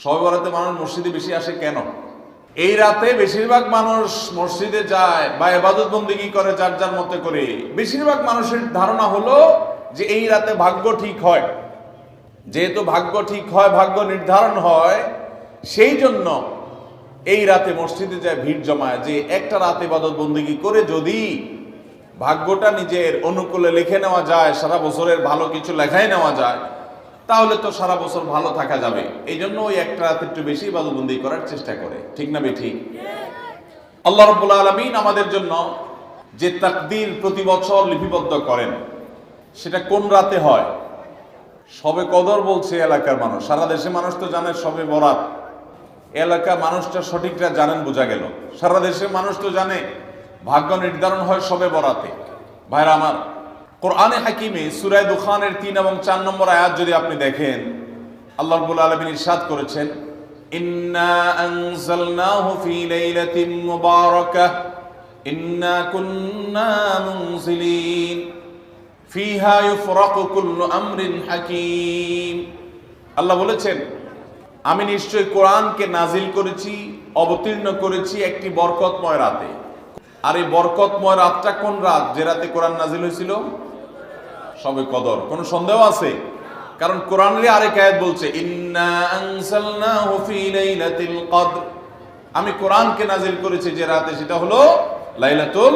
শবে বরাতে মানুষ মসজিদে বেশি আসে কেন? এই রাতে বেশিরভাগ মানুষ মসজিদে যায় বা ইবাদত বন্দেগী করে যার যার মতে করে। বেশিরভাগ মানুষের ধারণা হলো যে এই রাতে ভাগ্য ঠিক হয়। যেহেতু ভাগ্য ঠিক হয়, ভাগ্য নির্ধারণ হয়, সেই জন্য এই রাতে মসজিদে যায়, ভিড় জমায় যে একটা রাতে ইবাদত বন্দেগী করে যদি ভাগ্যটা নিজের অনুকূলে লিখে নেওয়া যায়, সারা বছরের ভালো কিছু লেখাই নেওয়া যায়, তাহলে তো সারা বছর ভালো থাকা যাবে। এই জন্য ওই একটা রাত একটু বেশি ইবাদত বন্দেগী করার চেষ্টা করে। ঠিক না বেঠিক? আল্লাহ রাব্বুল আলামিন আমাদের জন্য যে তাকদীর প্রতি বছর লিপিবদ্ধ করেন, সেটা কোন রাতে হয়? শবে কদর বলছে এলাকার মানুষ। সারা দেশের মানুষ তো জানে শবে বরাত। এলাকার মানুষটা সঠিকটা জানেন, বোঝা গেল। সারা দেশের মানুষ তো জানে ভাগ্য নির্ধারণ হয় শবে বরাতে। ভাইরা আমার, কোরআনে হাকিমে সূরা দুখানের ৩ এবং ৪ নম্বর আয়াত যদি আপনি দেখেন, আল্লাহ রাব্বুল আলামিন ইরশাদ করেছেন, ইন্না আনজালনাহু ফি লাইলাতিন মুবারাকাহ ইন্না কুন্না মুনজিলিন ফিহা ইউফরাকু কুল্লু আমরিন হাকিম। আল্লাহ বলেছেন, আমি নিশ্চয় কোরআনকে নাজিল করেছি, অবতীর্ণ করেছি একটি বরকতময় রাতে। আর এই বরকতময় রাতটা কোন রাত? যে রাতে কোরআন নাজিল হয়েছিল শবে কদর। কোনো সন্দেহ আছে? কারণ কোরআনের আরেক আয়াত বলছে, ইন্না আনজালনাহু ফি লাইলাতিল কদর, আমি কোরআনকে নাজিল করেছি যে রাতে, সেটা হলো লাইলাতুল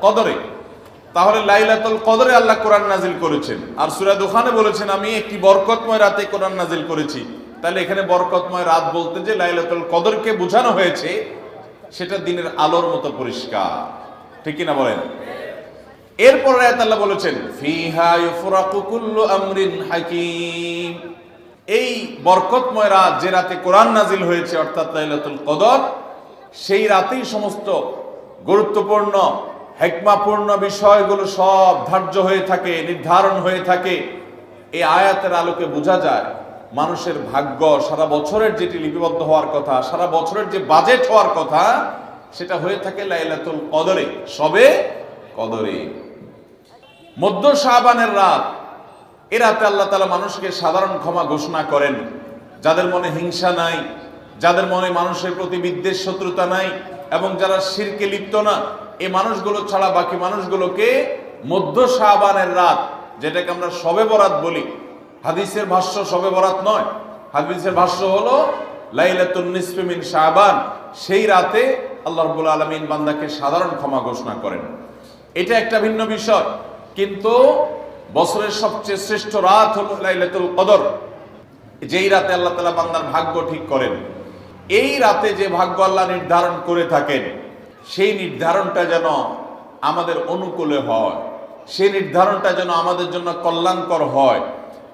কদরে। তাহলে লাইলাতুল কদরে আল্লাহ কোরআন নাজিল করেছেন। আর সূরা দুখানে বলেছেন, আমি একটি বরকতময় রাতে কোরআন নাজিল করেছি। তাহলে এখানে বরকতময় রাত বলতে যে লাইলাতুল কদরকে বোঝানো হয়েছে, সেটা দিনের আলোর মতো পরিষ্কার। ঠিক কিনা বলেন? এরপর আয়াত আল্লাহ বলেছেন, ফিহা ইউফরাকু কুল্লু আমরিন হাকিম, এই বরকতময় রাত যে রাতে কোরআন নাজিল হয়েছে, অর্থাৎ লাইলাতুল কদর, সেই রাতেই সমস্ত গুরুত্বপূর্ণ হিকমাপূর্ণ বিষয়গুলো সব ধার্য হয়ে থাকে, নির্ধারণ হয়ে থাকে। এই আয়াতের আলোকে বোঝা যায় মানুষের ভাগ্য সারা বছরের যেটি লিপিবদ্ধ হওয়ার কথা, সারা বছরের যে বাজেট হওয়ার কথা, সেটা হয়ে থাকে লাইলাতুল কদরে, শবে কদরে। মধ্য শাবানের রাত, এ রাতে আল্লাহ তাআলা মানুষকে সাধারণ ক্ষমা ঘোষণা করেন। যাদের মনে হিংসা নাই, যাদের মনে মানুষের প্রতি বিদ্বেষ শত্রুতা নাই, এবং যারা শিরকে লিপ্ত না, এই মানুষগুলো ছাড়া বাকি মানুষগুলোকে মধ্য শাবানের রাত, যেটাকে আমরা শবে বরাত বলি, হাদিসের ভাষ্য শবে বরাত নয়, হাদিসের ভাষ্য হলো লাইলাতুন নিসফি মিন শাবান, সেই রাতে আল্লাহ রাব্বুল আলামিন বান্দাকে সাধারণ ক্ষমা ঘোষণা করেন। এটা একটা ভিন্ন বিষয়, কিন্তু বছরের সবচেয়ে শ্রেষ্ঠ রাত হলো লাইলাতুল কদর, যেই রাতে আল্লাহ তাআলা বান্দার ভাগ্য ঠিক করেন। এই রাতে যে ভাগ্য আল্লাহ নির্ধারণ করে থাকেন, সেই নির্ধারণটা যেন আমাদের অনুকূলে হয়, সেই নির্ধারণটা যেন আমাদের জন্য কল্যাণকর হয়।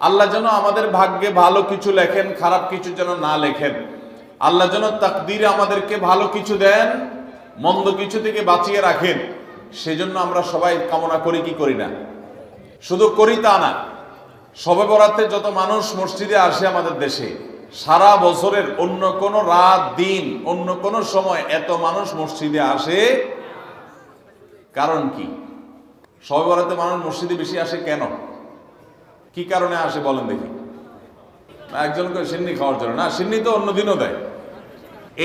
আল্লাহ যেন আমাদের ভাগ্যে ভালো কিছু লেখেন, খারাপ কিছু যেন না লেখেন। আল্লাহ যেন তাকদীরে আমাদেরকে ভালো কিছু দেন, মন্দ কিছু থেকে বাঁচিয়ে রাখেন। সেজন্য আমরা সবাই কামনা করি কি করি না? শুধু করি তা না, শবে বরাতে যত মানুষ মসজিদে আসে আমাদের দেশে, সারা বছরের অন্য কোনো রাত, দিন, অন্য কোনো সময় এত মানুষ মসজিদে আসে। কারণ কি? শবে বরাতে মানুষ মসজিদে বেশি আসে কেন? কি কারণে আসে বলেন দেখি? একজনকে সিন্নি খাওয়ার জন্য না, সিন্নি তো অন্য দিনও দেয়।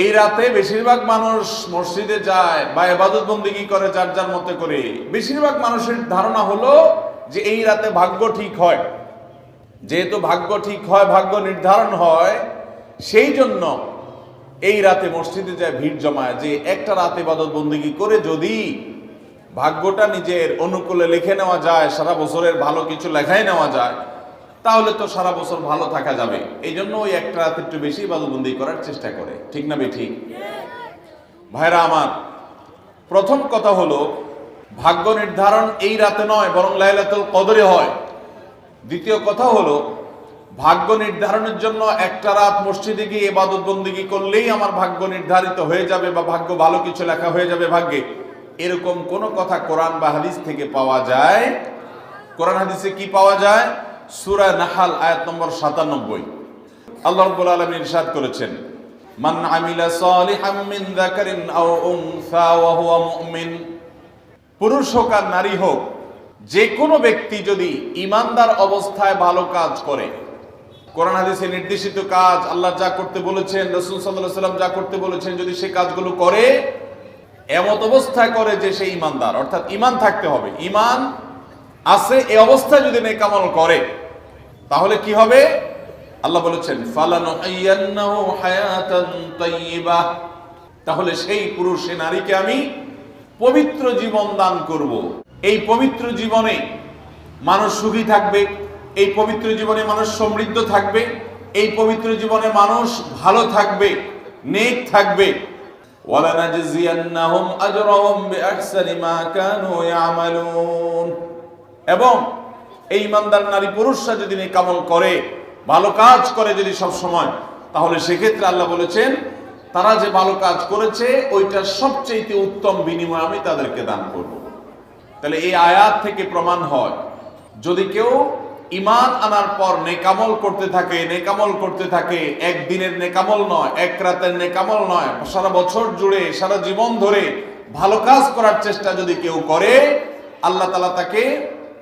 এই রাতে বেশিরভাগ মানুষ মসজিদে যায় বা ইবাদত বন্দেগী করে যার যার মতে করে। বেশিরভাগ মানুষের ধারণা হলো যে এই রাতে ভাগ্য ঠিক হয়। যেহেতু ভাগ্য ঠিক হয়, ভাগ্য নির্ধারণ হয়, সেই জন্য এই রাতে মসজিদে যায়, ভিড় জমায় যে একটা রাত ইবাদত বন্দেগী করে যদি ভাগ্যটা নিজের অনুকূলে লিখে নেওয়া যায়, সারা বছরের ভালো কিছু লেখাই নেওয়া যায়, তাহলে তো সারা বছর ভালো থাকা যাবে। এই জন্য ওই একটা রাত একটু বেশি ইবাদত বন্দেগী করার চেষ্টা করে। ঠিক না বেঠিক? ভাইরা আমার, প্রথম কথা হলো ভাগ্য নির্ধারণ এই রাতে নয়, বরং লাইলাতুল কদরে হয়। দ্বিতীয় কথা হলো ভাগ্য নির্ধারণের জন্য একটা রাত মসজিদে গিয়ে ইবাদত বন্দেগী করলেই আমার ভাগ্য নির্ধারিত হয়ে যাবে বা ভাগ্য ভালো কিছু লেখা হয়ে যাবে ভাগ্যে, এরকম কোন কথা কোরআন বা হাদিস থেকে পাওয়া যায়? কোরআন হাদিসে কি পাওয়া যায়? সূরা নাহাল আয়াত নম্বর ৯৭। আল্লাহ রাব্বুল আলামিন ইরশাদ করেছেন, মান আমিলা সালিহাম মিন যাকারিন আও উনসা ওয়া হুয়া মুমিন, পুরুষ হোক আর নারী হোক, যে কোনো ব্যক্তি যদি ঈমানদার অবস্থায় ভালো কাজ করে, কোরআন হাদিসে নির্দেশিত কাজ, আল্লাহ যা করতে বলেছেন, রাসূল সাল্লাল্লাহু আলাইহি ওয়াসাল্লাম যা করতে বলেছেন, যদি সে কাজগুলো করে, এমত অবস্থায় করে যে সে ঈমানদার, অর্থাৎ ঈমান থাকতে হবে, ঈমান আছে এই অবস্থায় যদি নেক আমল করে, তাহলে কি হবে? আল্লাহ বলেছেন ফালানুহিয়ান্নাহু হায়াতান তাইয়্যিবাহ, তাহলে সেই পুরুষ সে নারীকে আমি পবিত্র জীবন দান করব। এই পবিত্র জীবনে মানুষ সুখী থাকবে, এই পবিত্র জীবনে মানুষ সমৃদ্ধ থাকবে, এই পবিত্র জীবনে মানুষ ভালো থাকবে, নেক থাকবে। ওয়ালানাজজিয়ান্নাহুম আজরাহুম বিআহসানি মা কানু ইয়ামালুন, এবং এই ইমানদার নারী পুরুষরা যদি নেক আমল করে, ভালো কাজ করে যদি সব সময়, তাহলে সেক্ষেত্রে আল্লাহ বলেছেন তারা যে ভালো কাজ করেছে ওইটা সবচেয়ে উত্তম বিনিময় আমি তাদেরকে দান করব। তাহলে এই আয়াত থেকে প্রমাণ হয়, যদি কেউ ঈমান আনার পর নেকামল করতে থাকে, নেকামল করতে থাকে, একদিনের নেকামল নয়, এক রাতের নেকামল নয়, সারা বছর জুড়ে সারা জীবন ধরে ভালো কাজ করার চেষ্টা যদি কেউ করে, আল্লাহ তাআলা তাকে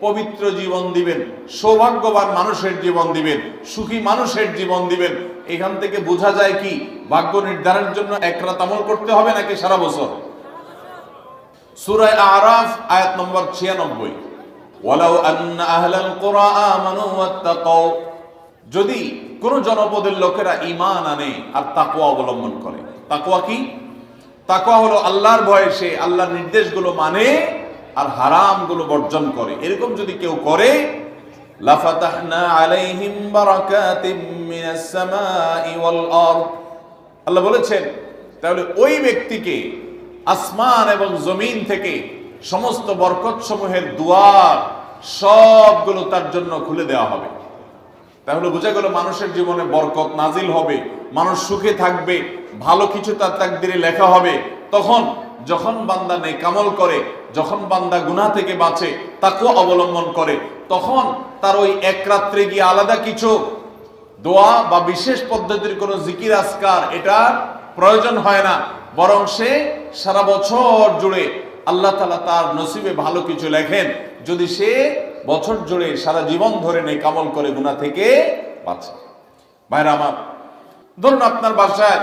পবিত্র জীবন দিবেন, সৌভাগ্যবান মানুষের জীবন দিবেন, সুখী মানুষের জীবন দিবেন। এখান থেকে বোঝা যায় কি, ভাগ্য নির্ধারণের জন্য এক রাত আমল করতে হবে নাকি সারা বছর? সূরা আরাফ আয়াত নম্বর 96, ওয়ালাউ আন্না আহলাল কুরা আমানু ওয়াত্তাকাউ, যদি কোন জনপদের লোকেরা ঈমান আনে আর তাকওয়া অবলম্বন করে। তাকওয়া কি? তাকওয়া হলো আল্লাহর ভয়ে সে আল্লাহর নির্দেশগুলো মানে আর হারামগুলো বর্জন করে, এরকম যদি কেউ করে, লাফাতাহনা আলাইহিম বারাকাতিম মিনাস সামাই ওয়াল আরদ, আল্লাহ বলেছেন তাহলে ওই ব্যক্তিকে আসমান এবং জমিন থেকে সমস্ত বরকত সমূহের দুয়ার সবগুলো তার জন্য খুলে দেওয়া হবে। তাহলে বোঝা গেল মানুষের জীবনে বরকত নাজিল হবে, মানুষ সুখে থাকবে, ভালো কিছু তার তাকদিরে লেখা হবে। তখন যখন বান্দা নেক আমল করে, যখন বান্দা গুনাহ থেকে বাঁচে, তাকওয়া অবলম্বন করে, তখন তার ওই এক রাত্রে গিয়ে আলাদা কিছু দোয়া বা বিশেষ পদ্ধতির কোনো জিকির আজকার এটা প্রয়োজন হয় না, বরং সে সারা বছর জুড়ে আল্লাহ তাআলা তার নসিবে ভালো কিছু লেখেন, যদি সে বছর জুড়ে সারা জীবন ধরে নেক আমল করে গুনাহ থেকে বাঁচে। ভাইরা আমার, ধরুন আপনার বাসায়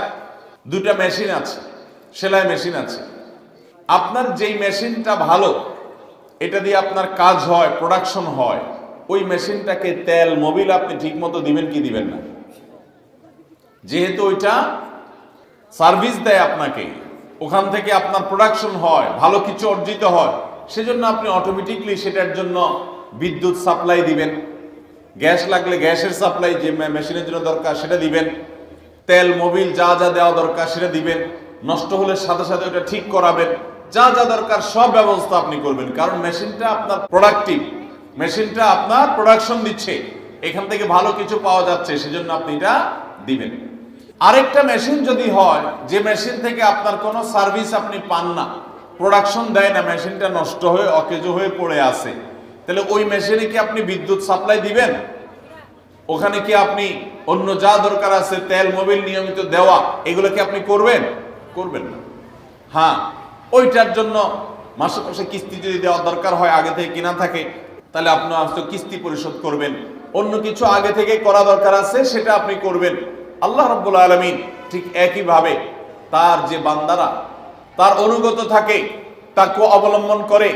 দুটা মেশিন আছে, সেলাই মেশিন আছে। আপনার যেই মেশিনটা ভালো, এটা দিয়ে আপনার কাজ হয়, প্রোডাকশন হয়, ওই মেশিনটাকে তেল মোবিল আপনি ঠিক মতো দিবেন কি দিবেন না? যেহেতু ওইটা সার্ভিস দেয় আপনাকে, ওখান থেকে আপনার প্রোডাকশন হয়, ভালো কিছু অর্জিত হয়, সেজন্য আপনি অটোমেটিকলি সেটার জন্য বিদ্যুৎ সাপ্লাই দিবেন, গ্যাস লাগলে গ্যাসের সাপ্লাই যে মেশিনের জন্য দরকার সেটা দিবেন, তেল মোবিল যা যা দেওয়া দরকার সেটা দিবেন, নষ্ট হলে সাথে সাথে ওটা ঠিক করাবেন, যা যা দরকার সব ব্যবস্থা আপনি করবেন। কারণ মেশিনটা আপনার প্রোডাক্টিভ, মেশিনটা আপনার প্রোডাকশন দিচ্ছে, এখান থেকে ভালো কিছু পাওয়া যাচ্ছে, সেজন্য আপনি এটা দিবেন। আরেকটা মেশিন যদি হয় যে মেশিন থেকে আপনার কোনো সার্ভিস আপনি পান না, প্রোডাকশন দেয় না, মেশিনটা নষ্ট হয়ে অকেজো হয়ে পড়ে আছে, তাহলে ওই মেশিনে কি আপনি বিদ্যুৎ সাপ্লাই দিবেন? ওখানে কি আপনি অন্য যা দরকার আছে তেল মোবিল নিয়মিত দেওয়া, এগুলো কি আপনি করবেন? করবেন না। হ্যাঁ, ওইটার জন্য মাসে মাসে কিস্তি যদি দেওয়ার দরকার হয়, আগে থেকে কিনা থাকে, তাহলে আপনি হয়তো কিস্তি পরিশোধ করবেন। অন্য কিছু আগে থেকে করা দরকার আছে সেটা আপনি করবেন। আল্লাহ রাব্বুল আলামিন ঠিক একইভাবে তার যে বান্দারা তার অনুগত থাকে, তাকওয়া অবলম্বন করে,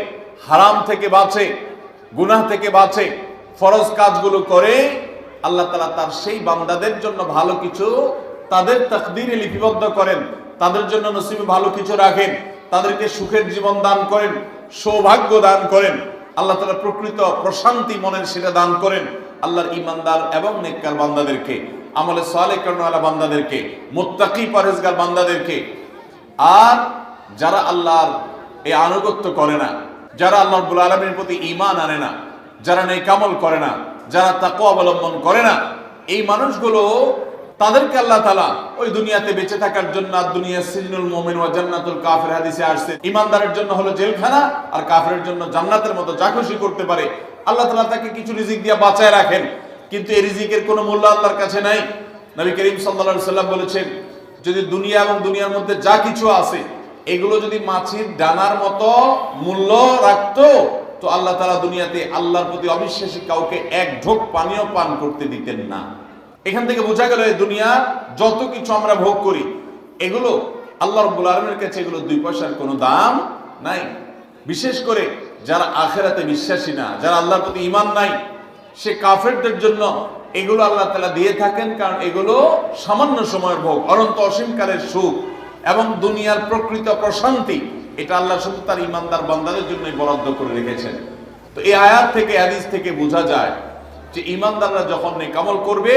হারাম থেকে বাঁচে, গুনাহ থেকে বাঁচে, ফরজ কাজগুলো করে, আল্লাহ তাআলা তার সেই বান্দাদের জন্য ভালো কিছু তাদের তাকদীরে লিপিবদ্ধ করেন, তাদের জন্য নসিবে ভালো কিছু রাখেন, তাদেরকে সুখের জীবন দান করেন, সৌভাগ্য দান করেন, আল্লাহ তাআলা প্রকৃত প্রশান্তি মনের সেটা দান করেন। আল্লাহর ঈমানদার এবং নেককার বান্দাদেরকে, আমলে সালেহ কর্মওয়ালা বান্দাদেরকে, মুত্তাকি পরহেজগার বান্দাদেরকে। আর যারা আল্লাহর এই আনুগত্য করে না, যারা আল্লাহ রাব্বুল আলামিনের প্রতি ঈমান আনে না, যারা নেক আমল করে না, যারা তাকওয়া অবলম্বন করে না, এই মানুষগুলো তাদেরকে আল্লাহ তাআলা ওই দুনিয়াতে বেঁচে থাকার জন্য, দুনিয়া সিজনুল মুমিন ওয়া জান্নাতুল কাফির হাদিসে আসছে, ঈমানদারের জন্য হলো জেলখানা আর কাফিরের জন্য জান্নাতের মতো যা খুশি করতে পারে। আল্লাহ তাআলা তাকে কিছু রিজিক দিয়ে বাঁচায় রাখেন, কিন্তু এই রিজিকের কোনো মূল্য আল্লাহর কাছে নাই। নবী করিম সাল্লাল্লাহু আলাইহি সাল্লাম বলেছেন, যদি দুনিয়া এবং দুনিয়ার মধ্যে যা কিছু আছে এগুলো যদি মাছির ডানার মতো মূল্য রাখতো, তো আল্লাহ তাআলা দুনিয়াতে আল্লাহর প্রতি অবিশ্বাসী কাউকে এক ঢোক পানিও পান করতে দিতেন না। এখান থেকে বোঝা গেল এই দুনিয়া যত কিছু আমরা ভোগ করি এগুলো আল্লাহ রাব্বুল আলামিনের কাছে এগুলো 2 পয়সার কোনো দাম নাই। বিশেষ করে যারা আখিরাতে বিশ্বাসী না, যারা আল্লাহর প্রতি ঈমান নাই, সে কাফেরদের জন্য এগুলো আল্লাহ তাআলা দিয়ে থাকেন, কারণ এগুলো সামান্য সময়ের ভোগ, অনন্ত অসীমকালের সুখ এবং দুনিয়ার প্রকৃত প্রশান্তি। এটা আল্লাহ শুধু তার ঈমানদার বান্দাদের জন্যই বরাদ্দ করে রেখেছেন। তো এই আয়াত থেকে, হাদিস থেকে বোঝা যায় যে ঈমানদাররা যখন নেক আমল করবে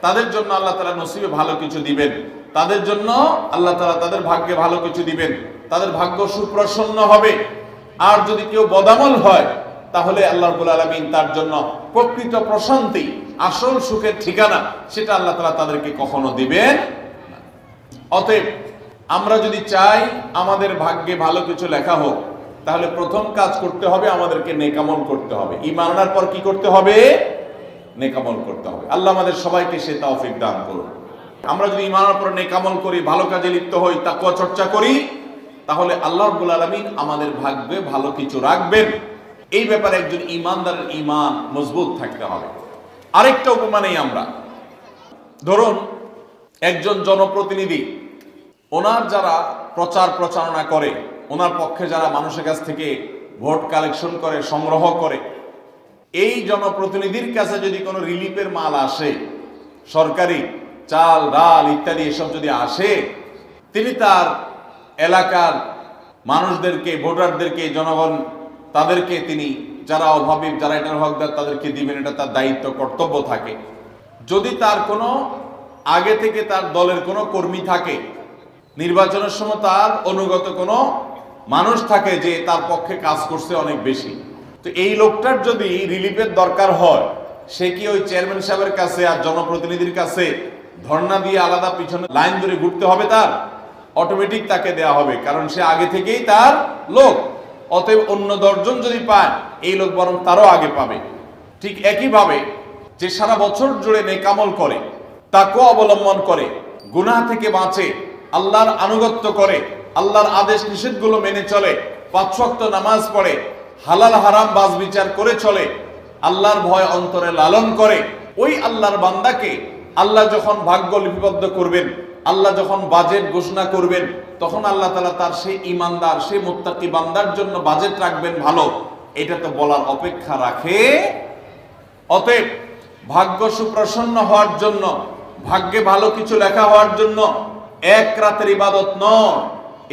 তাদের জন্য আল্লাহ তাআলা নসিবে ভালো কিছু দিবেন, তাদের জন্য আল্লাহ তাআলা তাদের ভাগ্যে ভালো কিছু দিবেন, তাদের ভাগ্য সুপ্রসন্ন হবে। আর যদি কেউ বদামল হয় তাহলে আল্লাহ রাব্বুল আলামিন তার জন্য প্রকৃত প্রশান্তি, আসল সুখের ঠিকানা, সেটা আল্লাহ তাআলা তাদেরকে কখনো দিবেন না। অতএব আমরা যদি চাই আমাদের ভাগ্যে ভালো কিছু লেখা হোক, তাহলে প্রথম কাজ করতে হবে আমাদেরকে নেক আমল করতে হবে। ঈমান আনার পর কি করতে হবে? নেক আমল করতে হবে। আল্লাহ আমাদের সবাইকে সে তৌফিক দান করুন। আমরা যদি ঈমান আনার পর নেক আমল করি, ভালো কাজে লিপ্ত হই, তাকওয়া চর্চা করি, তাহলে আল্লাহ রাব্বুল আলামিন আমাদের ভাগ্যে ভালো কিছু রাখবেন। এই ব্যাপারে একজন ঈমানদারের ঈমান মজবুত থাকতে হবে। আরেকটা উপমা নেই আমরা। ধরুন একজন জনপ্রতিনিধি, ওনার যারা প্রচার প্রচারণা করে, ওনার পক্ষে যারা মানুষের কাছ থেকে ভোট কালেকশন করে, সংগ্রহ করে, এই জনপ্রতিনিধির কাছে যদি কোনো রিলিফের মাল আসে, সরকারি চাল ডাল ইত্যাদি এসব যদি আসে, তিনি তার এলাকার মানুষদেরকে, ভোটারদেরকে, জনগণ তাদেরকে তিনি, যারা অভাবী, যারা এটার হকদার, তাদেরকে দিবেন। এটা তার দায়িত্ব, কর্তব্য থাকে। যদি তার কোনো আগে থেকে তার দলের কোনো কর্মী থাকে, নির্বাচনের সময় তার অনুগত কোনো মানুষ থাকে যে তার পক্ষে কাজ করছে অনেক বেশি, তো এই লোকটার যদি রিলিফের দরকার হয়, সে কি ওই চেয়ারম্যান সাহেবের কাছে আর জনপ্রতিনিধির কাছে ধর্ণা দিয়ে আলাদা পিছনে লাইন ধরে ঘুরতে হবে? তার অটোমেটিক তাকে দেয়া হবে, কারণ সে আগে থেকেই তার লোক। অতএব অন্য 10 জন যদি পায়, এই লোক বরং তারও আগে পাবে। ঠিক একইভাবে যে সারা বছর জুড়ে নেক আমল করে, তাকওয়া অবলম্বন করে, গুনাহ থেকে বাঁচে, আল্লাহর আনুগত্য করে, আল্লাহর আদেশ নিষেধগুলো মেনে চলে, 5 ওয়াক্ত নামাজ পড়ে, হালাল হারাম বাজ বিচার করে চলে, আল্লাহর ভয় অন্তরে লালন করে, ওই আল্লাহর বান্দাকে আল্লাহ যখন ভাগ্য লিপিবদ্ধ করবেন, আল্লাহ যখন বাজেট ঘোষণা করবেন, তখন আল্লাহ তাআলা তার সেই ঈমানদার, সেই মুত্তাকি বান্দার জন্য বাজেট রাখবেন ভালো। এটা তো বলার অপেক্ষা রাখে। অতএব ভাগ্য সুপ্রসন্ন হওয়ার জন্য, ভাগ্যে ভালো কিছু লেখা হওয়ার জন্য এক রাতের ইবাদত নয়।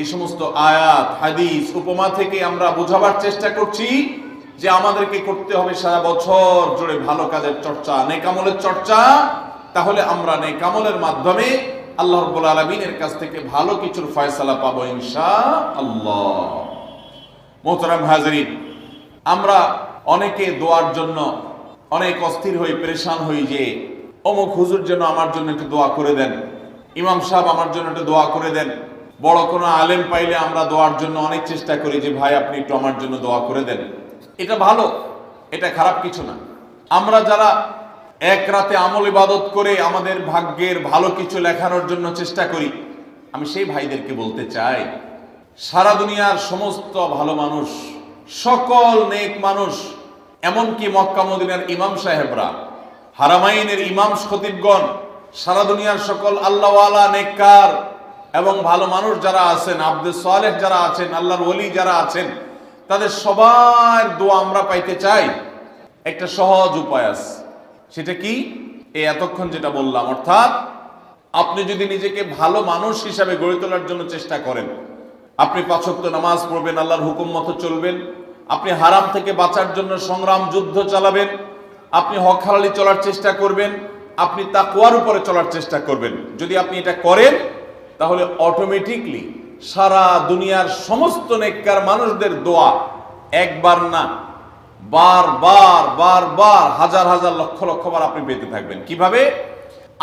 এই সমস্ত আয়াত, হাদিস, উপমা থেকে আমরা বোঝাবার চেষ্টা করছি যে আমাদেরকে করতে হবে সারা বছর জুড়ে ভালো কাজের চর্চা, নেক আমলের চর্চা। তাহলে আমরা নেক আমলের মাধ্যমে আল্লাহ রাব্বুল আলামিনের কাছ থেকে ভালো কিছুর ফয়সালা পাবো ইনশাআল্লাহ। মোহতারাম হাজরিন, আমরা অনেকে দোয়ার জন্য অনেক অস্থির হই, পেরেশান হই যে অমুক হুজুর যেন আমার জন্য একটু দোয়া করে দেন, ইমাম সাহেব আমার জন্য একটু দোয়া করে দেন। বড় কোনো আলেম পাইলে আমরা দোয়ার জন্য অনেক চেষ্টা করি যে ভাই আপনি একটু আমার জন্য দোয়া করে দেন। এটা ভালো, এটা খারাপ কিছু না। আমরা যারা এক রাতে আমল ইবাদত করে আমাদের ভাগ্যের ভালো কিছু লেখানোর জন্য চেষ্টা করি, আমি সেই ভাইদেরকে বলতে চাই, সারা দুনিয়ার সমস্ত ভালো মানুষ, সকল নেক মানুষ, এমনকি মক্কা মদিনার ইমাম সাহেবরা, হারামাইনের ইমাম খতিবগণ, সারা দুনিয়ার সকল আল্লাহওয়ালা, নেককার এবং ভালো মানুষ যারা আছেন, আব্দুস সালেহ যারা আছেন, আল্লাহর ওলি যারা আছেন, তাদের সবার দোয়া আমরা পাইতে চাই। একটা সহজ উপায় আছে, সেটা কি? এই এতক্ষণ যেটা বললাম, অর্থাৎ আপনি যদি নিজেকে ভালো মানুষ হিসাবে গড়ে তোলার জন্য চেষ্টা করেন, আপনি 5 ওয়াক্ত নামাজ পড়বেন, আল্লাহর হুকুম মতো চলবেন, আপনি হারাম থেকে বাঁচার জন্য সংগ্রাম যুদ্ধ চালাবেন, আপনি হক হালালি চলার চেষ্টা করবেন, আপনি তাকওয়ার উপরে চলার চেষ্টা করবেন। যদি আপনি এটা করেন, তাহলে অটোমেটিকলি সারা দুনিয়ার সমস্ত নেককার মানুষদের দোয়া একবার না, বারবার বারবার, হাজার হাজার লক্ষ লক্ষ বার আপনি পেতে থাকবেন। কিভাবে?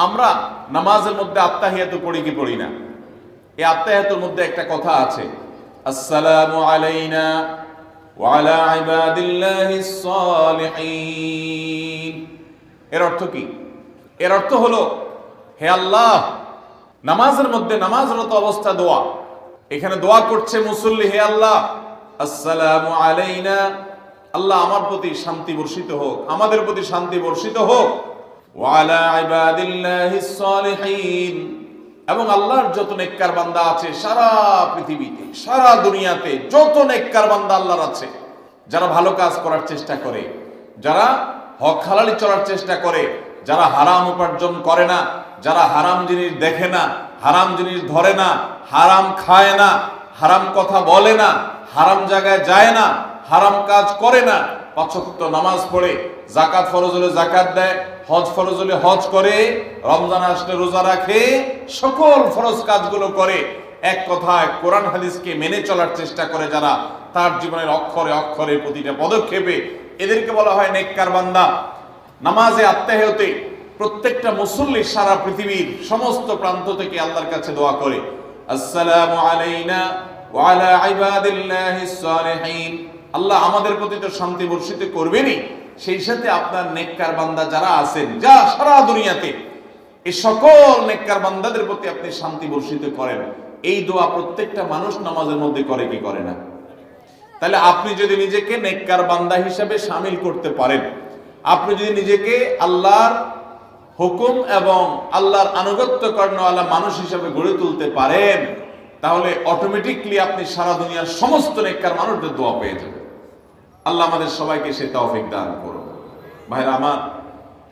আমরা নামাজের মধ্যে আত্তাহিয়াতু পড়ি কি পড়ি না? এই আত্তাহিয়াতুর মধ্যে একটা কথা আছে, আসসালামু আলাইনা ওয়া আলা ইবাদিল্লাহিস সালিহিন। এর অর্থ কি? এর অর্থ হলো, হে আল্লাহ, নামাজের মধ্যে নামাজরত অবস্থা দোয়া, এখানে দোয়া করছে মুসল্লি, হে আল্লাহ, আসসালামু আলাইনা, আল্লাহ আমার প্রতি শান্তি বর্ষিত হোক, আমাদের প্রতি শান্তি বর্ষিত হোক, ওয়া আলা ইবাদিল্লাহিস সালিহিন, এবং আল্লাহর যত নেককার বান্দা আছে সারা পৃথিবীতে, সারা দুনিয়াতে যত নেককার বান্দা আল্লাহর আছে, যারা ভালো কাজ করার চেষ্টা করে, যারা হক হালালি চলার চেষ্টা করে, যারা হারাম উপার্জন করে না, যারা হারাম জিনিস দেখে না, হারাম জিনিস ধরে না, হারাম খায় না, হারাম কথা বলে না, হারাম জায়গায় যায় না, হারাম কাজ করে না, 5 ওয়াক্ত নামাজ পড়ে, যাকাত ফরজ হলে যাকাত দেয়, হজ ফরজ হলে হজ করে, রমজান আসলে রোজা রাখে, সকল ফরজ কাজগুলো করে, এক কথায় কোরআন হাদিসকে মেনে চলার চেষ্টা করে যারা, তার জীবনের অক্ষরে অক্ষরে প্রতিটা পদক্ষেপে, এদেরকে বলা হয় নেককার বান্দা। নামাজে আত্মাহতে প্রত্যেকটা মুসল্লি সারা পৃথিবীর সমস্ত প্রান্ত থেকে আল্লাহর কাছে দোয়া করে, আসসালামু আলাইনা ওয়া আলা ইবাদিল্লাহিস সালিহিন, আল্লাহ আমাদের প্রতি তো শান্তি বর্ষিত করবেনই, সেই সাথে আপনার নেককার বান্দা যারা আছেন, যা সারা দুনিয়াতে, এই সকল নেককার বান্দাদের প্রতি আপনি শান্তি বর্ষিত করেন। এই দোয়া প্রত্যেকটা মানুষ নামাজের মধ্যে করে কি করে না? তাহলে আপনি যদি নিজেকে নেককার বান্দা হিসাবে শামিল করতে পারেন, আপনি যদি নিজেকে আল্লাহর হুকুম এবং আল্লাহর আনুগত্য কর্ণওয়ালা মানুষ হিসাবে গড়ে তুলতে পারেন, তাহলে অটোমেটিকলি আপনি সারা দুনিয়ার সমস্ত নেককার মানুষদের দোয়া পেয়ে যাবেন। আল্লাহ আমাদের সবাইকে সে তৌফিক দান করুন। ভাইরা আমার,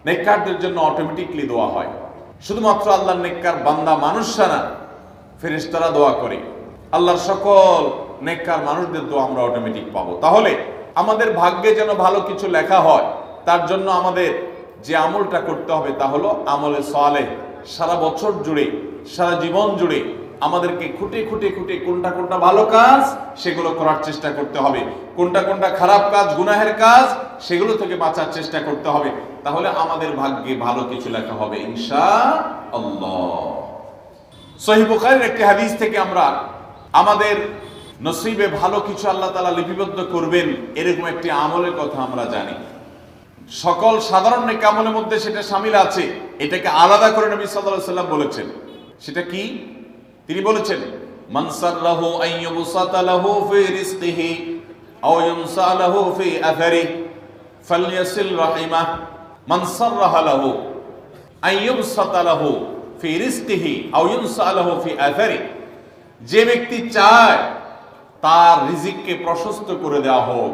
নেককারদের জন্য অটোমেটিকলি দোয়া হয়। শুধুমাত্র আল্লাহর নেককার বান্দা মানুষরা না, ফেরেশতারা দোয়া করে। আল্লাহর সকল নেককার মানুষদের দোয়া আমরা অটোমেটিক পাবো। তাহলে আমাদের ভাগ্যে যেন ভালো কিছু লেখা হয়, তার জন্য আমাদের যে আমলটা করতে হবে তা হলো আমলে সালেহ। সারা বছর জুড়ে, সারা জীবন জুড়ে আমাদেরকে খুঁটে খুঁটে খুঁটে কোনটা কোনটা ভালো কাজ সেগুলো করার চেষ্টা করতে হবে, কোনটা কোনটা খারাপ কাজ, গুনাহের কাজ, সেগুলো থেকে বাঁচার চেষ্টা করতে হবে। তাহলে আমাদের ভাগ্যে ভালো কিছু লেখা হবে ইনশাআল্লাহ। সহিহ বুখারীর একটি হাদিস থেকে আমরা আমাদের নসিবে ভালো কিছু আল্লাহ তাআলা লিপিবদ্ধ করবেন এরকম একটি আমলের কথা আমরা জানি। সকল সাধারণ নেক আমলের মধ্যে সেটা শামিল আছে, এটাকে আলাদা করে নবী সাল্লাল্লাহু আলাইহি ওয়াসাল্লাম বলেছেন। সেটা কি? তিনি বলেছেন, মান সাল্লাহু আইয়ুবসাতা লাহু ফি রিজকিহি আও ইউনসা লাহু ফি আথারিহি ফালইয়াসিল রাহিমাহ। মান সাল্লাহা লাহু আইয়ুবসাতা লাহু ফি রিজকিহি আও ইউনসা লাহু ফি আথারিহি, যে ব্যক্তি চায় তার রিজিককে প্রশস্ত করে দেওয়া হোক,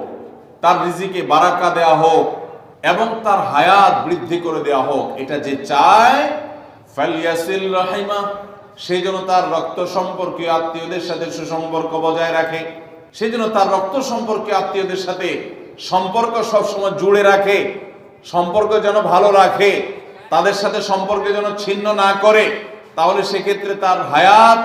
তার রিজিকে বারাকা দেওয়া হোক এবং তার হায়াত বৃদ্ধি করে দেওয়া হোক, এটা যে চায়, ফালইয়াসিল রাহিমাহ, সেই জন্য তার রক্ত সম্পর্কীয় আত্মীয়দের সাথে সুসম্পর্ক বজায় রাখে, সেই জন্য তার রক্ত সম্পর্কীয় আত্মীয়দের সাথে সম্পর্ক সবসময় জুড়ে রাখে, সম্পর্ক যেন ভালো রাখে, তাদের সাথে সম্পর্ক যেন ছিন্ন না করে, তাহলে সেক্ষেত্রে তার হায়াত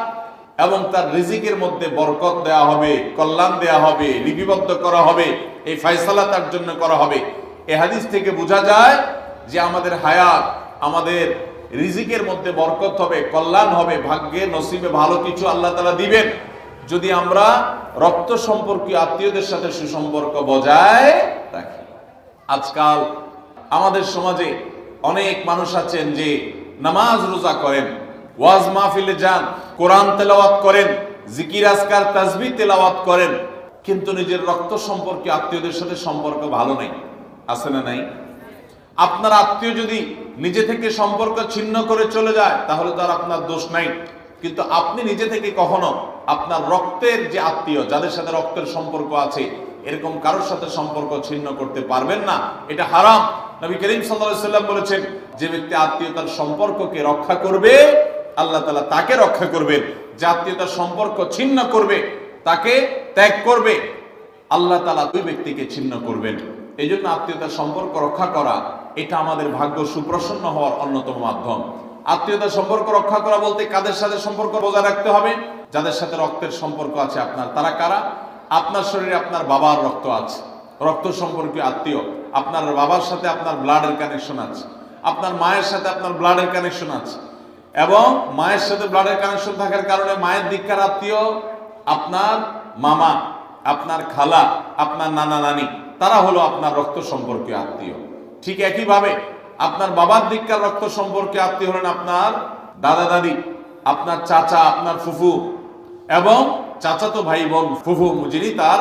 এবং তার রিজিকের মধ্যে বরকত দেয়া হবে, কল্যাণ দেয়া হবে, লিপিবদ্ধ করা হবে, এই ফয়সালা তার জন্য করা হবে। এই হাদিস থেকে বোঝা যায় যে আমাদের হায়াত, আমাদের রিজিকের মধ্যে বরকত হবে, কল্যাণ হবে, ভাগ্যে নসিবে ভালো কিছু আল্লাহ তাআলা দিবেন যদি আমরা রক্ত সম্পর্কীয় আত্মীয়দের সাথে সুসম্পর্ক বজায় রাখি। আজকাল আমাদের সমাজে অনেক মানুষ আছেন যে নামাজ রোজা করেন, ওয়াজ মাহফিলে যান, কোরআন তেলাওয়াত করেন, জিকির আজকার তাসবিহ তেলাওয়াত করেন, কিন্তু নিজের রক্ত সম্পর্কে আত্মীয়দের সাথে সম্পর্ক ভালো নাই। আছে না নাই? আপনার আত্মীয় যদি নিজে থেকে সম্পর্ক ছিন্ন করে চলে যায় তাহলে তো আর আপনার দোষ নাই, কিন্তু আপনি নিজে থেকে কখনো আপনার রক্তের যে আত্মীয়, যাদের সাথে রক্তের সম্পর্ক আছে, এরকম কারোর সাথে সম্পর্ক ছিন্ন করতে পারবেন না, এটা হারাম। নবী করিম সাল্লাল্লাহু আলাইহি ওয়াসাল্লাম বলেছেন, যে ব্যক্তি আত্মীয়তার সম্পর্ককে রক্ষা করবে আল্লাহ তাআলা তাকে রক্ষা করবেন, যে আত্মীয়তার সম্পর্ক ছিন্ন করবে, তাকে ত্যাগ করবে, আল্লাহ তাআলা ওই ব্যক্তিকে ছিন্ন করবেন। এই জন্য আত্মীয়তার সম্পর্ক রক্ষা করা এটা আমাদের ভাগ্য সুপ্রসন্ন হওয়ার অন্যতম মাধ্যম। আত্মীয়তার সম্পর্ক রক্ষা করা বলতে কাদের সাথে সম্পর্ক বজায় রাখতে হবে? যাদের সাথে রক্তের সম্পর্ক আছে আপনার। তারা কারা? আপনার শরীরে আপনার বাবার রক্ত আছে, রক্ত সম্পর্কীয় আত্মীয়, আপনার বাবার সাথে আপনার ব্লাডের কানেকশন আছে, আপনার মায়ের সাথে আপনার ব্লাডের কানেকশন আছে, এবং মায়ের সাথে ব্লাডের কানেকশন থাকার কারণে মায়ের দিককার আত্মীয় আপনার মামা, আপনার খালা, আপনার নানা নানি, তারা হলো আপনার রক্ত সম্পর্কীয় আত্মীয়। ঠিক একইভাবে আপনার বাবার দিককার রক্ত সম্পর্কে আত্মীয় হলেন আপনার দাদা দাদি, আপনার চাচা, আপনার ফুফু এবং চাচাতো ভাই বোন, ফুফু যিনি তার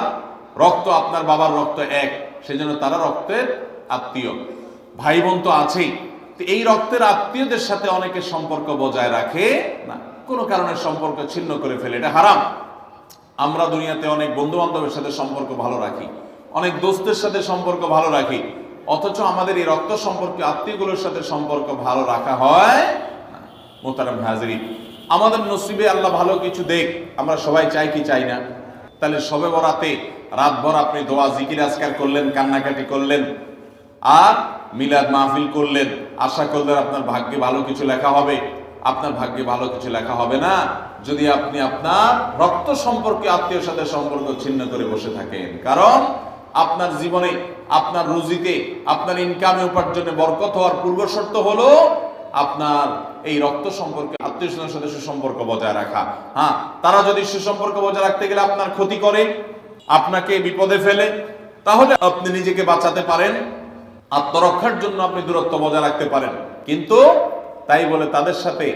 রক্ত আপনার বাবার রক্ত এক, সেজন্য তারা রক্তের আত্মীয়। ভাই বোন তো আছেই, তো এই রক্তের আত্মীয়দের সাথে অনেকে সম্পর্ক বজায় রাখে না, কোনো কারণে সম্পর্ক ছিন্ন করে ফেলে, এটা হারাম। আমরা দুনিয়াতে অনেক বন্ধু বান্ধবের সাথে সম্পর্ক ভালো রাখি, অনেক দোস্তের সাথে সম্পর্ক ভালো রাখি, অথচ আমাদের এই রক্ত সম্পর্কে আত্মীয়গুলোর সাথে সম্পর্ক ভালো রাখা হয় না। মোহতারাম হাজরিন, আমাদের নসিবে আল্লাহ ভালো কিছু দেখ, আমরা সবাই চাই কি চাই না? তাহলে শবে বরাতে রাতভর আপনি দোয়া জিকির আজকার করলেন, কান্নাকাটি করলেন, আর মিলাদ মাহফিল করলেন, আশা করলেন আপনার ভাগ্যে ভালো কিছু লেখা হবে। আপনার ভাগ্যে ভালো কিছু লেখা হবে না যদি আপনি আপনার রক্ত সম্পর্কে আত্মীয়র সাথে সম্পর্ক ছিন্ন করে বসে থাকেন। কারণ আপনার জীবনে, আপনার রুজিতে, আপনার ইনকামে, উপার্জনে বরকত হওয়ার পূর্ব শর্ত হলো আপনার এই রক্ত সম্পর্কে আত্মীয় স্বজনের সাথে সুসম্পর্ক বজায় রাখা। হ্যাঁ, তারা যদি সুসম্পর্ক বজায় রাখতে গেলে আপনার ক্ষতি করে, আপনাকে বিপদে ফেলে, তাহলে আপনি নিজেকে বাঁচাতে পারেন, আত্মরক্ষার জন্য আপনি দূরত্ব বজায় রাখতে পারেন। কিন্তু তাই বলে তাদের সাথে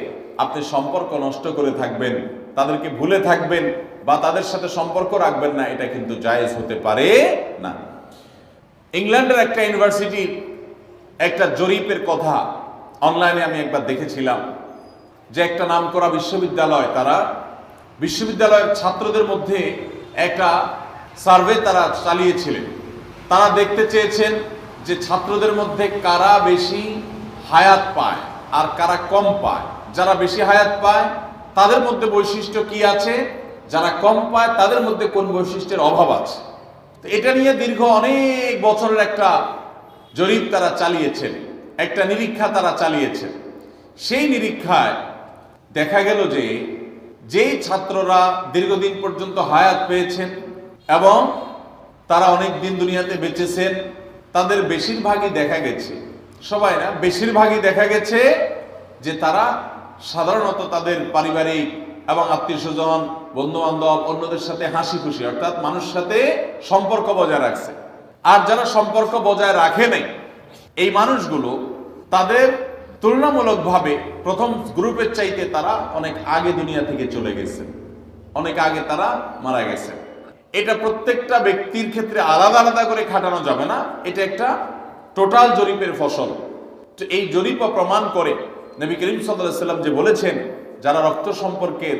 আপনি সম্পর্ক নষ্ট করে থাকবেন, তাদেরকে ভুলে থাকবেন বা তাদের সাথে সম্পর্ক রাখবেন না, এটা কিন্তু জায়েজ হতে পারে না। ইংল্যান্ডের একটা ইউনিভার্সিটির একটা জরিপের কথা অনলাইনে আমি একবার দেখেছিলাম, যে একটা নামকরা বিশ্ববিদ্যালয়, তারা বিশ্ববিদ্যালয়ের ছাত্রদের মধ্যে একটা সার্ভে তারা চালিয়েছিলেন। তারা দেখতে চেয়েছেন যে ছাত্রদের মধ্যে কারা বেশি হায়াত পায় আর কারা কম পায়। যারা বেশি হায়াত পায় তাদের মধ্যে বৈশিষ্ট্য কি আছে, যারা কম পায় তাদের মধ্যে কোন বৈশিষ্ট্যের অভাব আছে। তো এটা নিয়ে দীর্ঘ অনেক বছরের একটা জরিপ তারা চালিয়েছেন, একটা নিরীক্ষা তারা চালিয়েছেন। সেই নিরীক্ষায় দেখা গেল যে যেই ছাত্ররা দীর্ঘদিন পর্যন্ত হায়াত পেয়েছেন এবং তারা অনেক দিন দুনিয়াতে বেঁচেছেন, তাদের বেশিরভাগই দেখা গেছে, সবাই না, বেশিরভাগই দেখা গেছে যে তারা সাধারণত তাদের পারিবারিক এবং আত্মীয় স্বজন, বন্ধু বান্ধব, অন্যদের সাথে হাসি খুশি, অর্থাৎ মানুষের সাথে সম্পর্ক বজায় রাখছে। আর যারা সম্পর্ক বজায় রাখে নাই, এই মানুষগুলো তাদের তুলনামূলকভাবে প্রথম গ্রুপের চাইতে তারা অনেক আগে দুনিয়া থেকে চলে গেছে, অনেক আগে তারা মারা গেছে। এটা প্রত্যেকটা ব্যক্তির ক্ষেত্রে আলাদা আলাদা করে খাটানো যাবে না, এটা একটা টোটাল জরিপের ফসল। তো এই জরিপ প্রমাণ করে নবী করিম সাল্লাল্লাহু আলাইহি ওয়াসাল্লাম যে বলেছেন, যারা রক্ত সম্পর্কের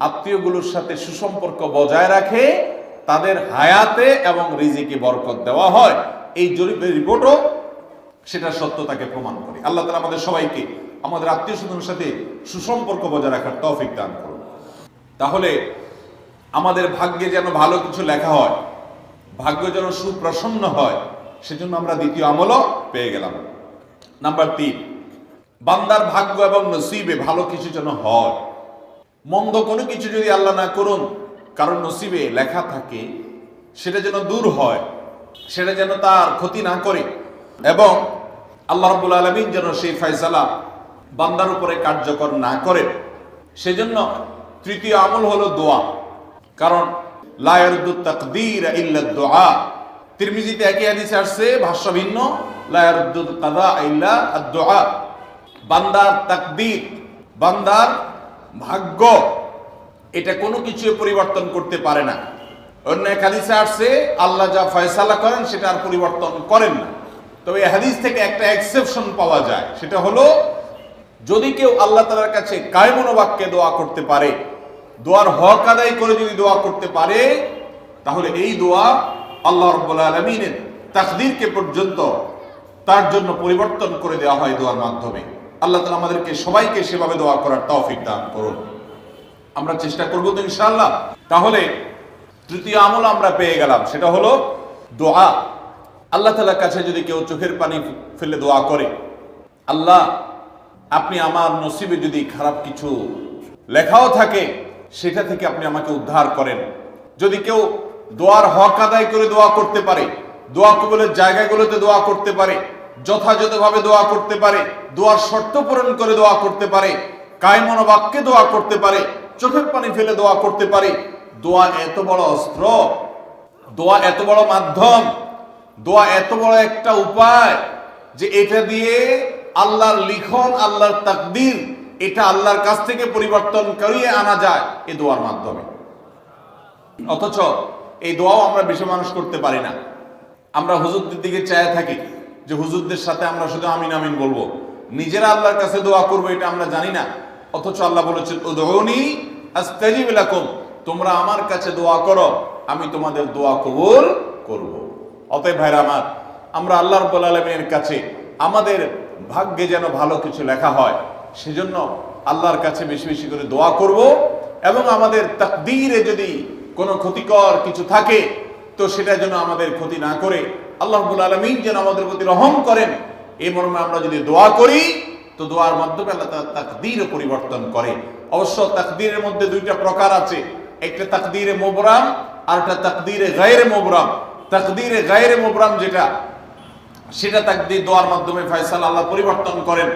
আত্মীয়গুলোর সাথে সুসম্পর্ক বজায় রাখে তাদের হায়াতে এবং রিজিকে বরকত দেওয়া হয়। এই জরিপের রিপোর্টও সেটা সত্যতাকে প্রমাণ করে। আল্লাহ তাআলা আমাদের সবাইকে আমাদের আত্মীয় স্বজনের সাথে সুসম্পর্ক বজায় রাখার তৌফিক দান করুন। তাহলে আমাদের ভাগ্যে যেন ভালো কিছু লেখা হয়, ভাগ্য যেন সুপ্রসন্ন হয়, সেজন্য আমরা দ্বিতীয় আমলও পেয়ে গেলাম। নাম্বার 3, বান্দার ভাগ্য এবং নসিবে ভালো কিছু যেন হয়। মন্দ কোনো কিছু যদি আল্লাহ না করুন কারণ নসিবে লেখা থাকে, সেটা যেন দূর হয়, সেটা যেন তার ক্ষতি না করে, এবং আল্লাহ রাব্বুল আলামিন যেন সেই ফয়সালা বান্দার উপরে কার্যকর না করে। সেজন্য তৃতীয় আমল হলো দোয়া। কারণ লা ইয়ারুদ্দু তাকদীর ইল্লা দুআ। তিরমিজিতে একই হাদিসে আসছে, ভাষ্য ভিন্ন, লা ইয়ারুদ্দু কাযা ইল্লা আদ-দুআ। বান্দার তাকদীর, বান্দার ভাগ্য, এটা কোনো কিছু পরিবর্তন করতে পারে না। অন্য এক হাদিসে আসছে, আল্লাহ যা ফয়সালা করেন সেটা আর পরিবর্তন করেন না। তবে এই হাদিস থেকে একটা এক্সেপশন পাওয়া যায়, সেটা হলো যদি কেউ আল্লাহ তাআলার কাছে কায়মন বাক্যে দোয়া করতে পারে, দোয়ার হক আদায় করে যদি দোয়া করতে পারে, তাহলে এই দোয়া আল্লাহ রাব্বুল আলামিনের তাকদীরকে পর্যন্ত তার জন্য পরিবর্তন করে দেওয়া হয় দোয়ার মাধ্যমে। আল্লাহ তাআলা আমাদেরকে সবাইকে সেভাবে দোয়া করার তৌফিক দান করুন। আমরা চেষ্টা করব তো ইনশাআল্লাহ। তাহলে তৃতীয় আমল আমরা পেয়ে গেলাম, সেটা হলো দোয়া। আল্লাহ তাআলার কাছে যদি কেউ চোখের পানি ফেলে দোয়া করে, আল্লাহ আপনি আমার নসিবে যদি খারাপ কিছু লেখাও থাকে সেটা থেকে আপনি আমাকে উদ্ধার করেন। যদি কেউ দোয়ার হক আদায় করে দোয়া করতে পারে, দোয়া কবুলের জায়গাগুলোতে দোয়া করতে পারে, যথাযথভাবে দোয়া করতে পারে, দোয়ার শর্ত পূরণ করে দোয়া করতে পারে, কায়মন বাক্যে দোয়া করতে পারে, চোখের পানি ফেলে দোয়া করতে পারে, দোয়া এত বড় অস্ত্র, দোয়া এত বড় মাধ্যম, দোয়া এত বড় একটা উপায় যে এটা দিয়ে আল্লাহর লিখন, আল্লাহর তাকদীর, এটা আল্লাহর কাছ থেকে পরিবর্তন করিয়ে আনা যায় এই দোয়ার মাধ্যমে। অথচ এই দোয়াও আমরা বেশি মানুষ করতে পারি না। আমরা হুজুরদের দিকে চায় থাকি যে হুজুরদের সাথে আমরা শুধু আমিন আমিন বলবো, নিজেরা আল্লাহর কাছে দোয়া করব এটা আমরা জানি না, অথচ আল্লাহ বলেছেন উদউনি আস্তাজিব লাকুম, তোমরা আমার কাছে দোয়া করো, আমি তোমাদের দোয়া কবুল করব। অতএব ভাইরা আমার, আমরা আল্লাহ রাব্বুল আলামিনের কাছে আমাদের ভাগ্যে যেন ভালো কিছু লেখা হয়, সেজন্য আল্লাহর কাছে বেশি বেশি করে দোয়া করব। এবং আমাদের তাকদীরে যদি কোনো ক্ষতিকর কিছু থাকে তো সেটা যেন আমাদের ক্ষতি না করে আল্লাহ রাব্বুল আলামিন যেন আমাদের প্রতি রহম করেন, এই মর্মে আমরা যদি দোয়া করি তো দোয়ার মাধ্যমে আল্লাহ তাআলা তাকদীরও পরিবর্তন করে। অবশ্য তাকদীরের মধ্যে দুইটা প্রকার আছে, একটা তাকদীরে মুবরাম আর একটা তাকদীরে গায়রে মুবরাম। তাকদীরে গায়রে মুবরাম যেটা, সেটা তাকদীর দোয়ার মাধ্যমে ফয়সালা আল্লাহ পরিবর্তন করেন।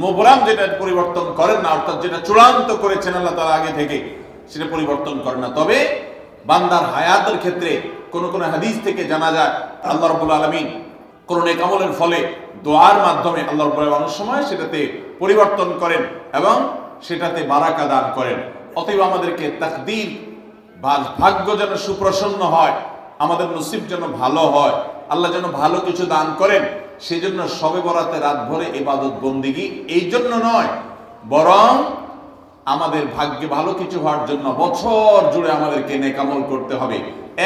মুবরাম যেটা পরিবর্তন করেন না, অর্থাৎ যেটা চূড়ান্ত করেছেন আল্লাহ তাআলা আগে থেকে, সেটা পরিবর্তন করেন না। তবে বান্দার হায়াতের ক্ষেত্রে কোন কোন হাদিস থেকে জানা যায় আল্লাহ রাব্বুল আলামিন কোন নেক আমলের ফলে দোয়ার মাধ্যমে আল্লাহ রাব্বুল আলামিন অনেক সময় সেটাতে পরিবর্তন করেন এবং সেটাতে বারাকা দান করেন। অতএব আমাদেরকে তাকদীর ভাগ্য যেন সুপ্রসন্ন হয়, আমাদের নসিব যেন ভালো হয়, আল্লাহ যেন ভালো কিছু দান করেন, সেজন্য শবে বরাতে রাত ভরে ইবাদত বন্দিগি এই জন্য নয়, বরং আমাদের ভাগ্যে ভালো কিছু হওয়ার জন্য বছর জুড়ে আমাদেরকে নেক আমল করতে হবে।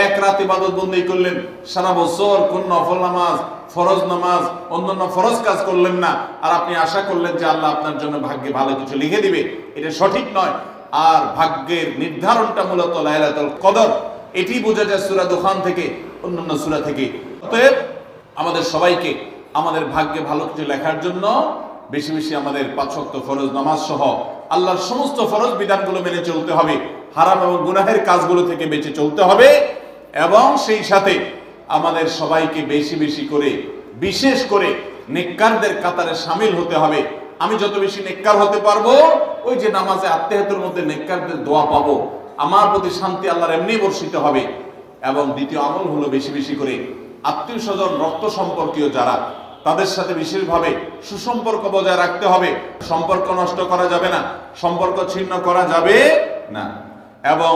এক রাত ইবাদত বন্দেগি করলেন, সারা বছর কোন নফল নামাজ, ফরজ নামাজ, অন্যান্য ফরজ কাজ করলেন না, আর আপনি আশা করলেন যে আল্লাহ আপনার জন্য ভাগ্যে ভালো কিছু লিখে দিবে, এটা সঠিক নয়। আর ভাগ্যের নির্ধারণটা মূলত লাইলাতুল কদর, এটি বোঝা যায় সূরা দুখান থেকে, অন্যান্য সূরা থেকে। অতএব আমাদের সবাইকে আমাদের ভাগ্যে ভালো কিছু লেখার জন্য বেশি বেশি আমাদের 5 ওয়াক্ত ফরজ নামাজ সহ আল্লাহর সমস্ত ফরজ বিধানগুলো মেনে চলতে হবে, হারাম এবং গুনাহের কাজগুলো থেকে বেঁচে চলতে হবে, এবং সেই সাথে আমাদের সবাইকে বেশি বেশি করে বিশেষ করে নেককারদের কাতারে শামিল হতে হবে। আমি যত বেশি নেককার হতে পারবো, ওই যে নামাজে আত্মীয়তার মধ্যে নেককারদের দোয়া পাবো, আমার প্রতি শান্তি আল্লাহর এমনি বর্ষিত হবে। এবং দ্বিতীয় আমল হলো বেশি বেশি করে আত্মীয় স্বজন রক্ত সম্পর্কীয় যারা, তাদের সাথে বিশেষভাবে সুসম্পর্ক বজায় রাখতে হবে। সম্পর্ক নষ্ট করা যাবে না, সম্পর্ক ছিন্ন করা যাবে না। এবং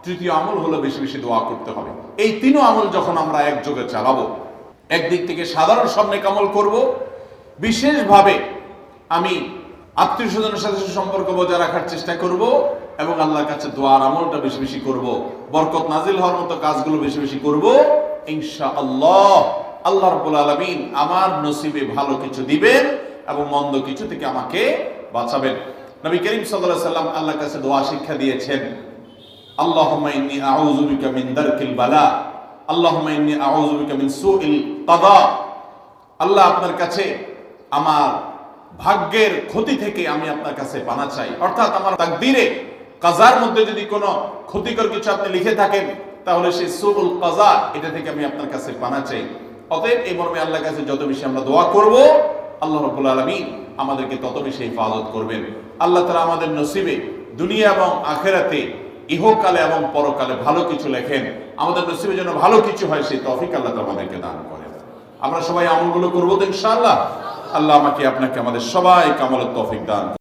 তৃতীয় আমল হলো বেশি বেশি দোয়া করতে হবে। এই তিনও আমল যখন আমরা একযোগে চালাবো, একদিক থেকে সাধারণ সব নেক আমল করব, বিশেষভাবে আমি আত্মীয় স্বজনের সাথে সুসম্পর্ক বজায় রাখার চেষ্টা করব, এবং আল্লাহর কাছে দোয়ার আমলটা বেশি বেশি করব, বরকত নাজিল হওয়ার মতো কাজগুলো বেশি বেশি করব, ইনশাআল্লাহ আল্লাহ রাব্বুল আলামিন আমার নসিবে ভালো কিছু দিবেন এবং মন্দ কিছু থেকে আমাকে বাঁচাবেন। নবী করিম সাল্লাল্লাহু আলাইহি সাল্লাম আল্লাহর কাছে দোয়া শিক্ষা দিয়েছেন, আল্লাহুম্মা ইন্নী আউযু বিকা মিন দারকিল বালা, আল্লাহুম্মা ইন্নী আউযু বিকা মিন সুইল কাদা। আল্লাহ, আপনার কাছে আমার ভাগ্যের ক্ষতি থেকে আমি আপনার কাছে পানা চাই। অর্থাৎ আমার তাকদীরে কাজার মধ্যে যদি কোনো ক্ষতিকর কিছু আপনি লিখে থাকেন, তাহলে সেই সুউল কাজা, এটা থেকে আমি আপনার কাছে পানা চাই। অতএব এই মর্মে আল্লাহর কাছে যত বেশি আমরা দোয়া করব, আল্লাহ রাব্বুল আলামিন আমাদেরকে তত বেশি হিফাজত করবেন। আল্লাহ তাআলা আমাদের নসিবে দুনিয়া এবং আখিরাতে, ইহকালে এবং পরকালে ভালো কিছু লেখেন, আমাদের নসিবে যেন ভালো কিছু হয় সেই তৌফিক আল্লাহ তাআলা আমাদেরকে দান করেন। আমরা সবাই আমলগুলো করব তো ইনশাআল্লাহ। আল্লাহ আমাকে আপনাকে আমাদের সবাইকে আমলের তৌফিক দান